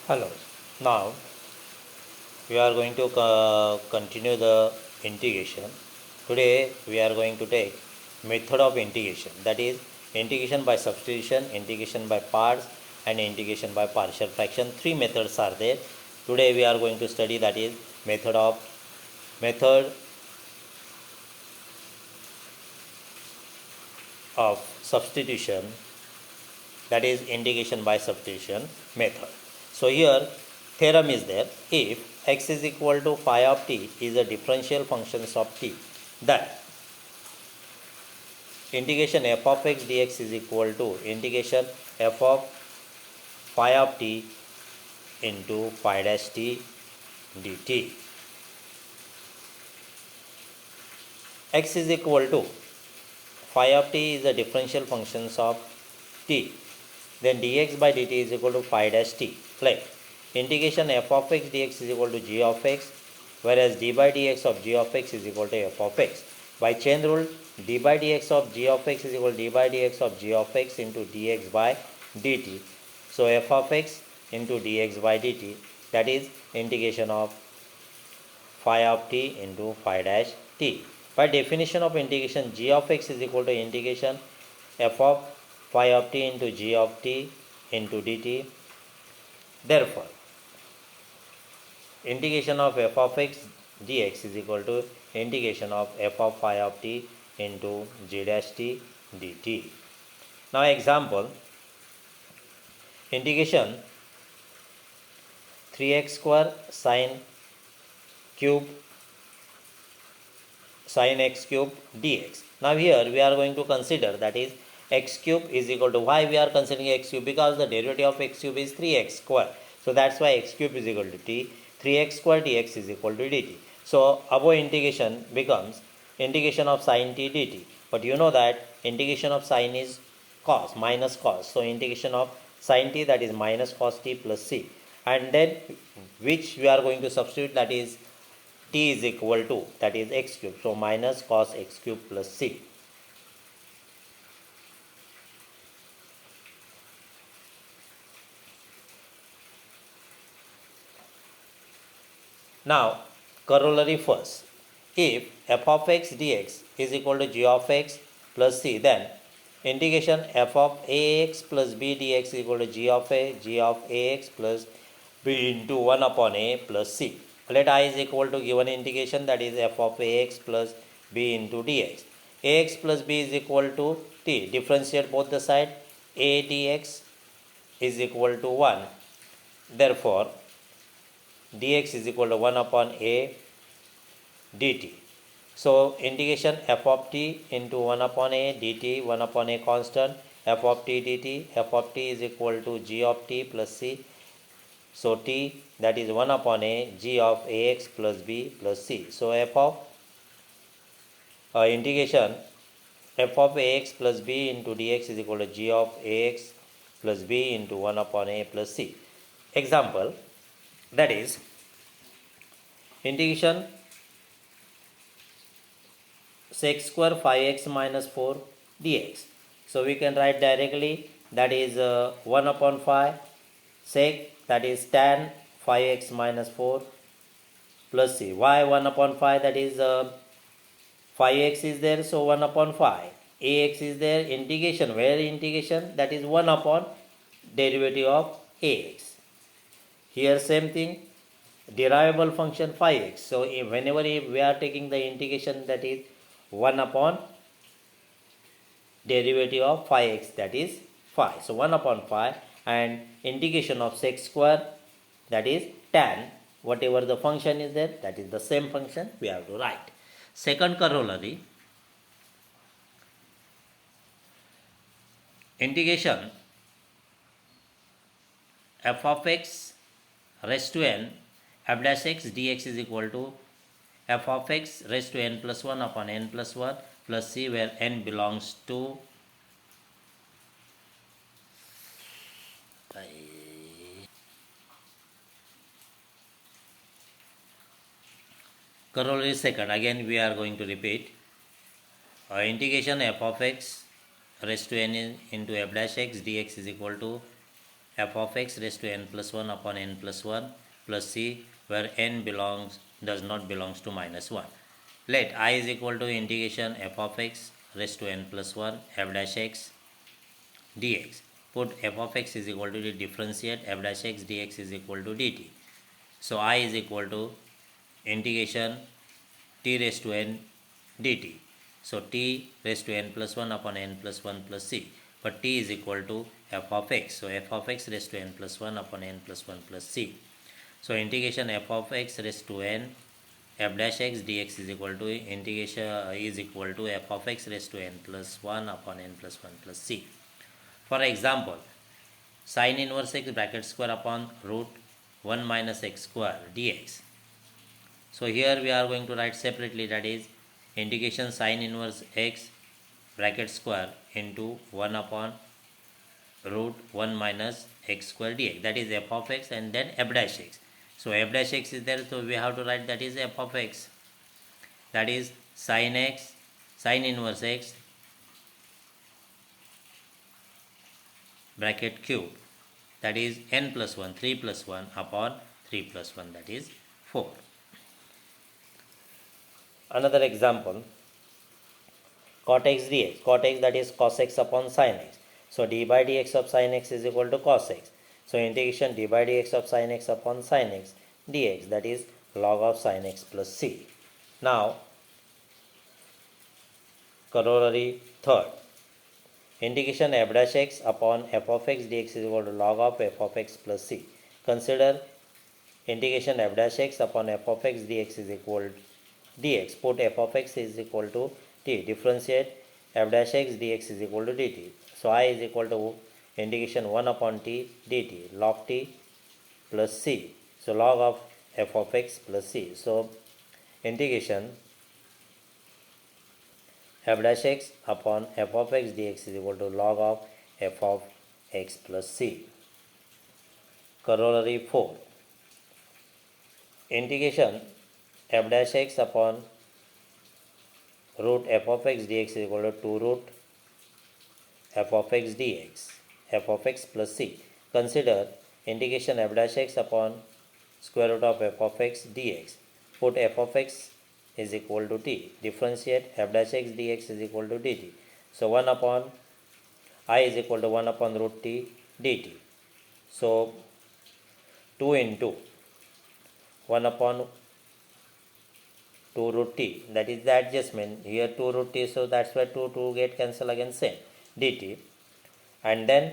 Hello. Now we are going to continue the integration. Today we are going to take method of integration, that is integration by substitution, integration by parts and integration by partial fraction. Three methods are there. Today we are going to study, that is method of substitution, that is integration by substitution method. So here theorem is there: if x is equal to phi of t is a differential functions of t, then integration f of x dx is equal to integration f of phi of t into phi dash t dt. X is equal to phi of t is the differential functions of t, then dx by dt is equal to phi dash t. Like integration f of x dx is equal to g of x, whereas d by dx of g of x is equal to f of x. By chain rule, d by dx of g of x is equal to d by dx of g of x into dx by dt. So f of x into dx by dt, that is integration of phi of t into phi dash t. By definition of integration, g of x is equal to integration f of phi of t into g of t into dt. Therefore, integration of f of x dx is equal to integration of f of phi of t into g dash t dt. Now example, integration 3x square sine x cube dx. Now here we are going to consider, that is x cube is equal to, why we are considering x cube? Because the derivative of x cube is 3x square. So that's why x cube is equal to t. 3x square dx is equal to dt. So above integration becomes integration of sine t dt. But you know that integration of sine is cos, minus cos. So integration of sine t, that is minus cos t plus c. And then which we are going to substitute, that is t is equal to, that is x cube. So minus cos x cube plus c. Now corollary first. If f of x dx is equal to g of x plus c, then integration f of ax plus b dx is equal to g of ax plus b into 1 upon a plus c. Let I is equal to given integration, that is f of ax plus b into dx. Ax plus b is equal to t. Differentiate both the side. A dx is equal to 1. Therefore, dx is equal to 1 upon a dt. So integration f of t into 1 upon a dt, 1 upon a constant, f of t dt, f of t is equal to g of t plus c. So t, that is 1 upon a g of ax plus b plus c. So f of integration f of ax plus b into dx is equal to g of ax plus b into 1 upon a plus c. Example, that is integration sec square phi x minus 4 dx. So we can write directly, that is 1 upon phi sec, that is tan phi x minus 4 plus c. Why 1 upon phi? That is phi x is there, so 1 upon phi. Ax is there, integration, where integration? That is 1 upon derivative of ax. Here same thing, derivable function phi x. So whenever we are taking the integration, that is 1 upon derivative of phi x, that is phi. So 1 upon phi, and integration of sec square, that is tan, whatever the function is there, that is the same function we have to write. Second corollary, integration f of x raised to n f dash x dx is equal to f of x raised to n plus 1 upon n plus 1 plus c, where n belongs to corollary second. Again we are going to repeat integration f of x raised to n into f dash x dx is equal to f of x raised to n plus 1 upon n plus 1 plus c, where n does not belongs to minus 1. Let I is equal to integration f of x raised to n plus 1 f dash x dx. Put f of x is equal to the differentiate f dash x dx is equal to dt. So I is equal to integration t raised to n dt. So t raised to n plus 1 upon n plus 1 plus c. But t is equal to f of x. So f of x raised to n plus 1 upon n plus 1 plus c. So integration f of x raised to n f dash x dx is equal to integration is equal to f of x raised to n plus 1 upon n plus 1 plus c. For example, sin inverse x bracket square upon root 1 minus x square dx. So here we are going to write separately, that is integration sin inverse x bracket square into 1 upon root 1 minus x square dx, that is f of x, and then f dash x. So f dash x is there, so we have to write that is f of x, that is sin inverse x bracket cube, that is n plus 1, 3 plus 1 upon 3 plus 1, that is 4. Another example, cot x dx. Cot x, that is cos x upon sin x. So d by dx of sin x is equal to cos x. So integration d by dx of sin x upon sin x dx, that is log of sin x plus c. Now, corollary third. Integration f dash x upon f of x dx is equal to log of f of x plus c. Consider integration f dash x upon f of x dx is equal to dx. Put f of x is equal to t. Differentiate f dash x dx is equal to dt. So I is equal to integration 1 upon t dt, log t plus c. So log of f of x plus c. So integration f dash x upon f of x dx is equal to log of f of x plus c. Corollary 4. Integration f dash x upon root f of x dx is equal to 2 root f of x dx, f of x plus c. Consider integration f dash x upon square root of f of x dx. Put f of x is equal to t. Differentiate f dash x dx is equal to dt. So 1 upon I is equal to 1 upon root t dt. So 2 into 1 upon 2 root t, that is the adjustment. Here 2 root t, so that's why 2 get cancel again, same dt, and then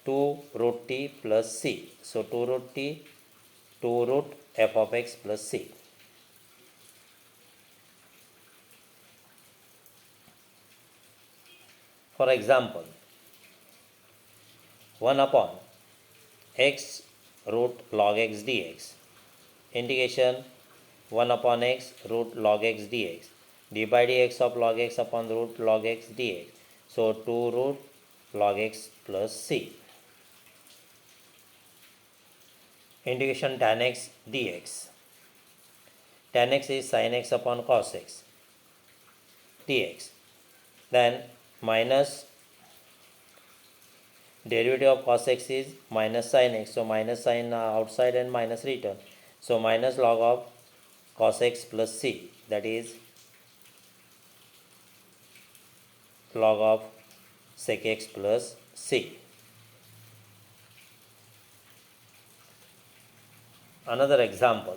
2 root t plus c. So 2 root t, 2 root f of x plus c. For example, 1 upon x root log x dx. Integration 1 upon x root log x dx. d by dx of log x upon root log x dx. So 2 root log x plus c. Integration tan x dx. Tan x is sin x upon cos x dx. Then minus derivative of cos x is minus sin x. So minus sin outside and minus return. So minus log of cos x plus c, that is log of sec x plus c. Another example,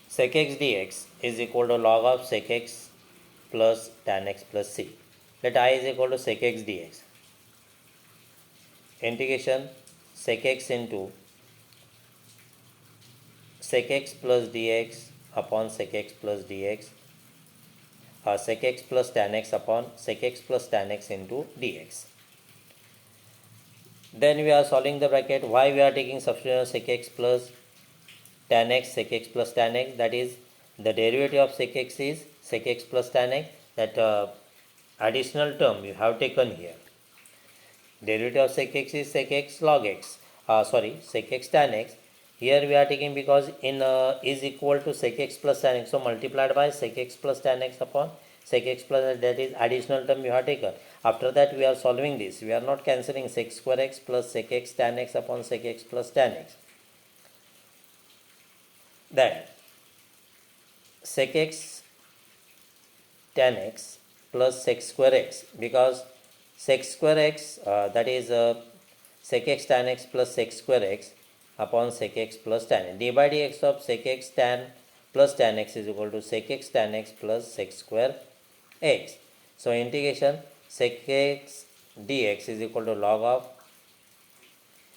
sec x dx is equal to log of sec x plus tan x plus c. Let I is equal to sec x dx. Integration sec x into sec x plus dx upon sec x plus dx, sec x plus tan x upon sec x plus tan x into dx. Then we are solving the bracket. Why we are taking substitution of sec x plus tan x, sec x plus tan x, that is the derivative of sec x is sec x plus tan x, that additional term you have taken here. Derivative of sec x is sec x log x, sec x tan x. Here we are taking because in is equal to sec x plus tan x, so multiplied by sec x plus tan x upon sec x plus that is additional term you have taken. After that we are solving this. We are not cancelling sec square x plus sec x tan x upon sec x plus tan x. Then sec x tan x plus sec square x, because sec square x that is sec x tan x plus sec square x upon sec x plus tan x. D by dx of sec x tan plus tan x is equal to sec x tan x plus sec square x. So integration sec x dx is equal to log of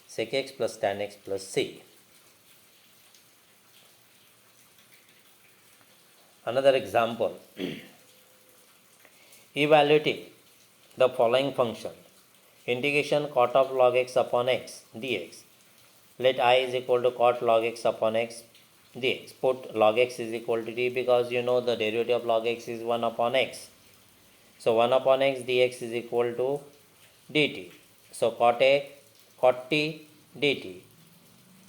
sec x plus tan x plus c. Another example, evaluating the following function, integration cot of log x upon x dx. Let I is equal to cot log x upon x dx. Put log x is equal to t, because you know the derivative of log x is 1 upon x. So 1 upon x dx is equal to dt. So cot t dt.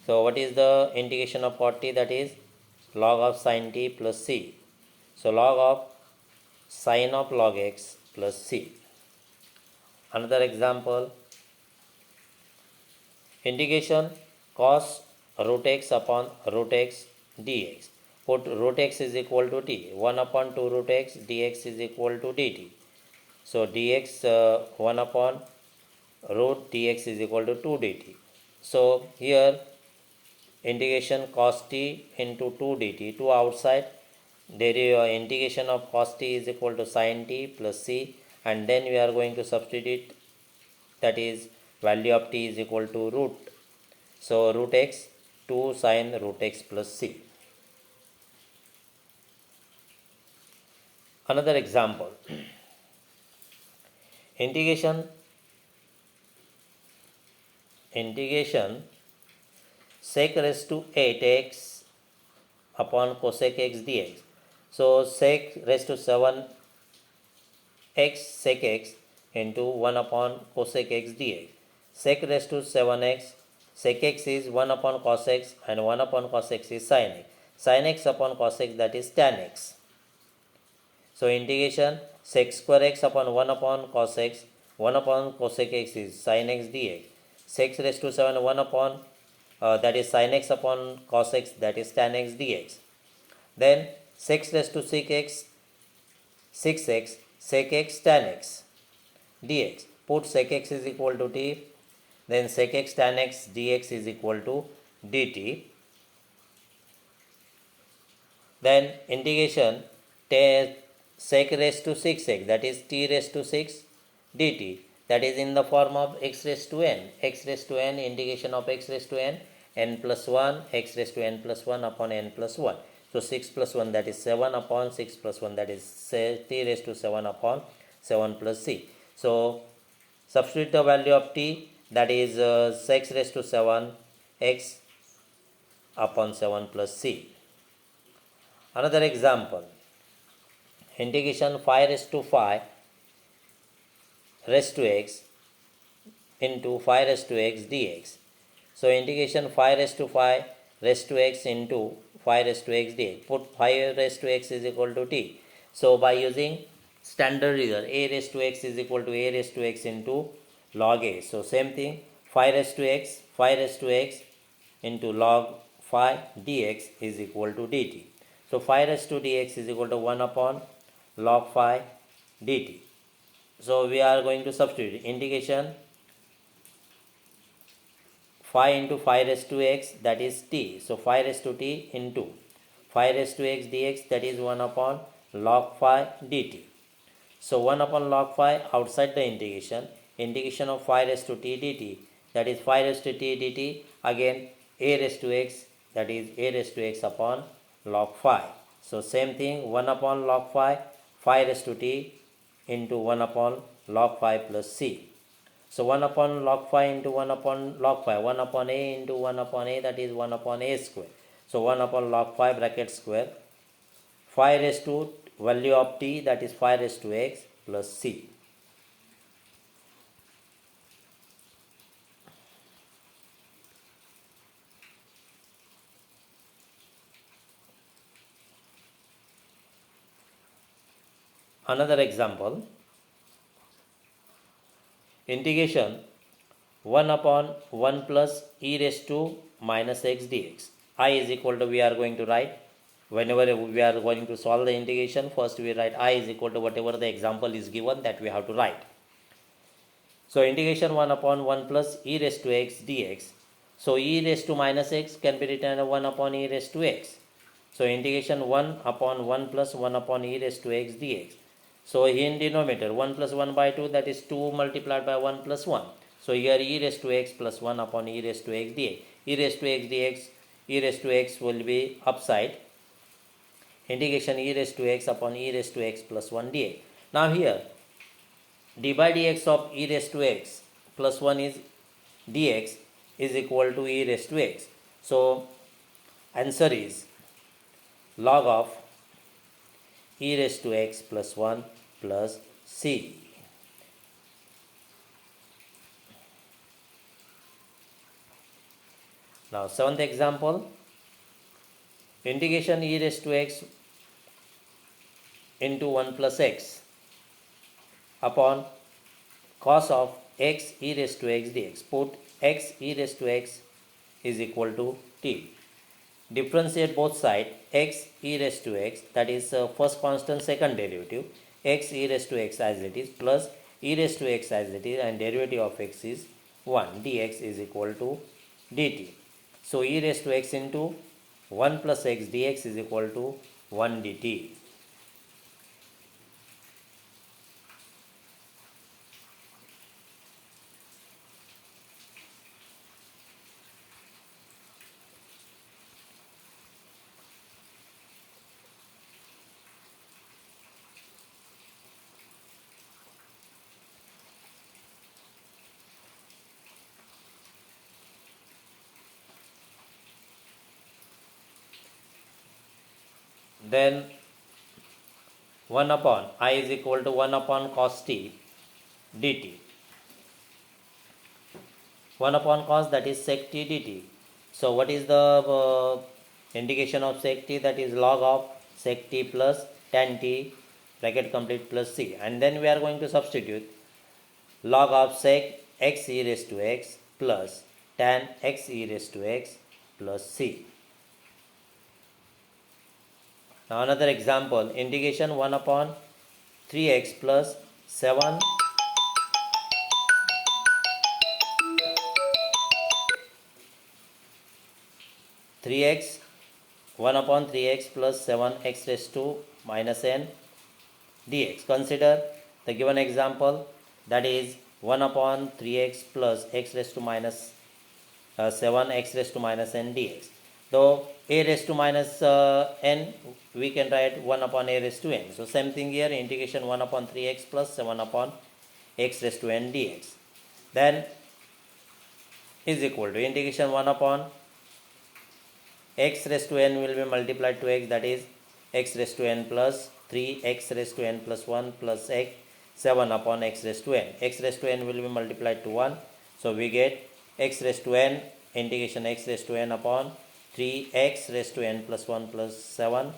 So what is the integration of cot t? That is log of sin t plus c. So log of sin of log x plus c. Another example, integration cos root x upon root x dx. Put root x is equal to t. 1 upon 2 root x dx is equal to dt. So dx 1 upon root dx is equal to 2 dt. So here integration cos t into 2 dt, 2 outside, there is integration of cos t is equal to sin t plus c, and then we are going to substitute, that is value of t is equal to root. So root x 2 sin root x plus c. Another example, integration sec raised to 8x upon cosec x dx. So sec raised to 7x sec x into 1 upon cosec x dx. Sec raised to 7x sec x is 1 upon cos x, and 1 upon cos x is sin x. Sin x upon cos x, that is tan x. So integration sec square x upon 1 upon cos x, 1 upon cosec x is sin x dx. Sec raised to 7 1 upon that is sin x upon cos x, that is tan x dx. Then sec raised to 6x sec x tan x dx. Put sec x is equal to t, then sec x tan x dx is equal to dt. Then integration sec raised to 6x, that is t raised to 6 dt, that is in the form of x raised to n. X raised to n, integration of x raised to n, n plus 1, x raised to n plus 1 upon n plus 1. So 6 plus 1, that is 7 upon 6 plus 1, that is t raised to 7 upon 7 plus c. So substitute the value of t, that is 6 raised to 7 x upon 7 plus c. Another example, integration 5 raised to 5 raised to x into 5 raised to x dx. So integration 5 raised to 5 raised to x into 5 raised to x dx. Put 5 raised to x is equal to t. So by using standard result, a raised to x is equal to a raised to x into log a. So same thing, 5 raised to x into log 5 dx is equal to dt. So 5 raised to dx is equal to 1 upon log 5 dt. So we are going to substitute integration 5 into 5 raised to x, that is t. So 5 raised to t into 5 raised to x dx, that is 1 upon log 5 dt. So 1 upon log 5 outside the integration, integration of 5 raised to t dt, that is 5 raised to t dt, again a raised to x, that is a raised to x upon log 5. So same thing, 1 upon log 5, 5 raised to t into 1 upon log 5 plus c. So 1 upon log 5 into 1 upon log 5, 1 upon a into 1 upon a, that is 1 upon a square. So 1 upon log 5 bracket square, 5 raised to value of t, that is 5 raised to x plus c. Another example, integration 1 upon 1 plus e raised to minus x dx. I is equal to, we are going to write, whenever we are going to solve the integration, first we write I is equal to whatever the example is given, that we have to write. So integration 1 upon 1 plus e raised to x dx. So e raised to minus x can be written as 1 upon e raised to x. So integration 1 upon 1 plus 1 upon e raised to x dx. So in denominator 1 plus 1 by 2, that is 2 multiplied by 1 plus 1. So here e raised to x plus 1 upon e raised to x dx. E raised to x dx, e raised to x will be upside. Integration e raised to x upon e raised to x plus 1 dx. Now here d by dx of e raised to x plus 1 is dx is equal to e raised to x. So answer is log of e raised to x plus 1 plus c. Now seventh example, integration e raised to x into 1 plus x upon cos of x e raised to x dx. Put x e raised to x is equal to t. Differentiate both sides, x e raised to x, that is first constant, second derivative, x e raised to x as it is, plus e raised to x as it is, and derivative of x is 1, dx is equal to dt. So e raised to x into 1 plus x dx is equal to 1 dt. Then 1 upon I is equal to 1 upon cos t dt. 1 upon cos, that is sec t dt. So what is the integration of sec t? That is log of sec t plus tan t bracket complete plus c. And then we are going to substitute log of sec x e raised to x plus tan x e raised to x plus c. Now another example, integration 1 upon 3x plus 7 3x 1 upon 3x plus 7x raised to minus n dx. Consider the given example, that is 1 upon 3x plus x raised to minus 7x raised to minus n dx. Though a raised to minus n, we can write 1 upon a raised to n. So same thing here, integration 1 upon 3x plus 7 upon x raised to n dx. Then is equal to integration 1 upon x raised to n will be multiplied to x, that is x raised to n plus 3x raised to n plus 1 plus x 7 upon x raised to n. X raised to n will be multiplied to 1. So we get x raised to n integration x raised to n upon 3x raised to n plus 1 plus 7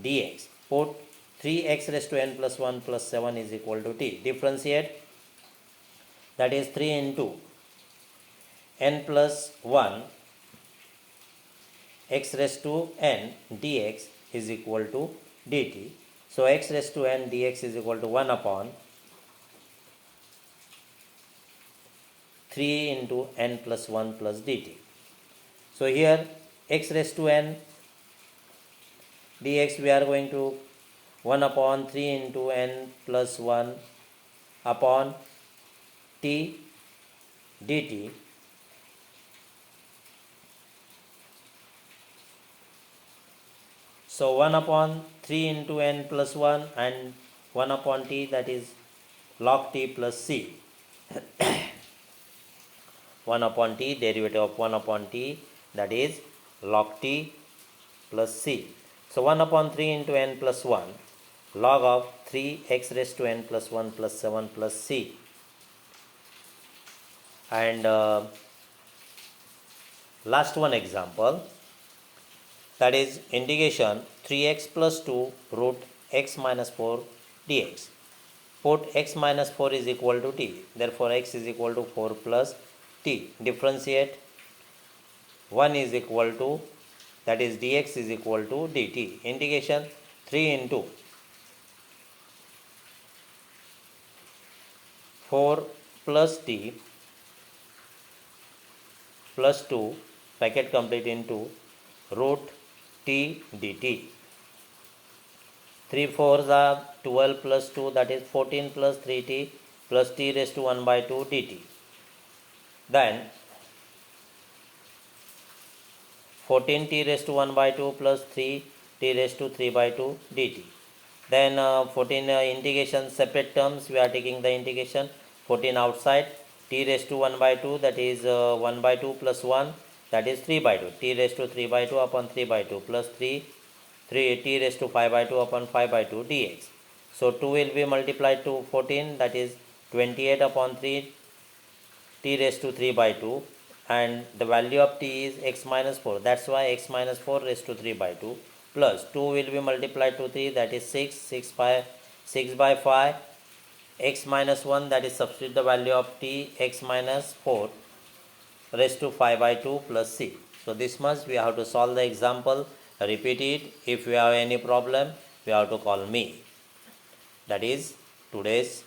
dx. Put 3x raised to n plus 1 plus 7 is equal to t. Differentiate, that is 3 into n plus 1 x raised to n dx is equal to dt. So x raised to n dx is equal to 1 upon 3 into n plus 1 plus dt. So here x raised to n dx, we are going to 1 upon 3 into n plus 1 upon t dt. So 1 upon 3 into n plus 1 and 1 upon t, that is log t plus c. 1 upon t, derivative of 1 upon t, that is log t plus c. So 1 upon 3 into n plus 1 log of 3x raised to n plus 1 plus 7 plus c. And last one example, that is integration 3x plus 2 root x minus 4 dx. Put x minus 4 is equal to t. Therefore, x is equal to 4 plus t. Differentiate 1 is equal to, that is dx is equal to dt. Integration 3 into 4 plus t plus 2 bracket complete into root t dt. 3 4s are 12 plus 2, that is 14 plus 3t plus t raised to 1 by 2 dt. Then 14t raised to 1 by 2 plus 3t raised to 3 by 2 dt. Then 14 integration separate terms, we are taking the integration 14 outside, t raised to 1 by 2, that is 1 by 2 plus 1, that is 3 by 2, t raised to 3 by 2 upon 3 by 2 plus 3 t raised to 5 by 2 upon 5 by 2 dx. So 2 will be multiplied to 14, that is 28 upon 3 t raised to 3 by 2, and the value of t is x minus 4, that's why x minus 4 raised to 3 by 2 plus 2 will be multiplied to 3, that is 6 by 5 x minus 1, that is substitute the value of t x minus 4 raised to 5 by 2 plus c. So this much we have to solve the example, repeat it. If you have any problem, you have to call me. That is today's